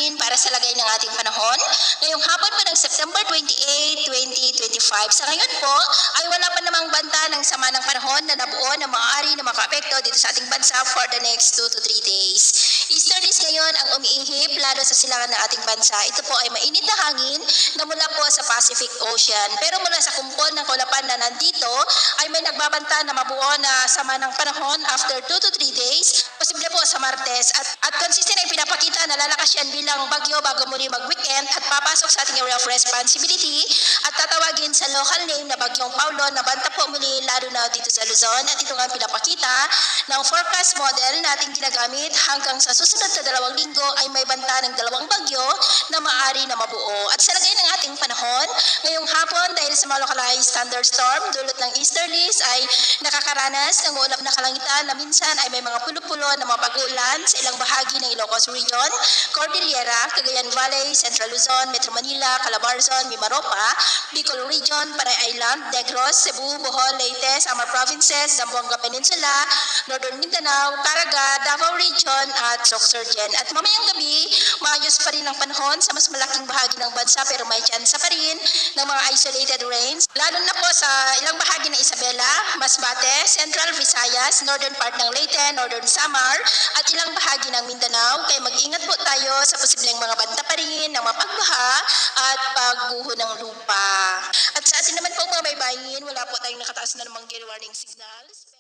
natin para sa lagay ng ating panahon. Ngayong hapon pa ng September 28, 2025. Sa ngayon po ay wala pa namang banta ng sama ng panahon na nabuo na maaari na makaapekto dito sa ating bansa for the next 2 to 3 days. Easterlies ngayon ang umiihip lalo sa silangan ng ating bansa. Ito po ay mainit na hangin na mula po sa Pacific Ocean. Pero mula sa kumpon ng kulapan na nandito ay may nagbabanta na mabuo na sama ng panahon after 2 to 3 days, posible po sa Martes at consistent ay pinapakita na lalakas yan bilang bagyo bago muli mag-weekend at papasok sa ating area of responsibility at tatawagin sa local name na Bagyong Paulo na banta po muli lalo na dito sa Luzon at ito nga pinapakita ng forecast model na ating ginagamit hanggang sa susunod na 2 linggo ay may banta ng 2 bagyo na maaari na mabuo. At sa lagay ng ating panahon, ngayong hapon dahil sa mga localized thunderstorm dulot ng easterlies ay nakakaranas ng ulap na kalangitan na minsan ay may mga pulo-pulo na mga pag-uulan sa ilang bahagi ng Ilocos Region, Cordillera, Cagayan Valley, Central Luzon, Metro Manila, Calabarzon, Mimaropa, Bicol Region, Panay Island, Negros, Cebu, Bohol, Leyte, Samar Provinces, Zamboanga Peninsula, Northern Mindanao, Caraga, Davao Region at Sorsogon. At mamayang gabi, maayos pa rin ang panahon sa mas malaking bahagi ng bansa pero may tsansa pa rin ng mga isolated rains, lalo na po sa ilang bahagi ng Isabela, Masbate, Central Visayas, northern part ng Leyte, northern Samar at ilang bahagi ng Mindanao. Kaya mag-ingat po tayo sa posibleng mga banta pa rin ng mga pagbaha at pagguho ng lupa. At sa atin naman po mga baybayin, wala po tayong nakataas na namang gale warning signals.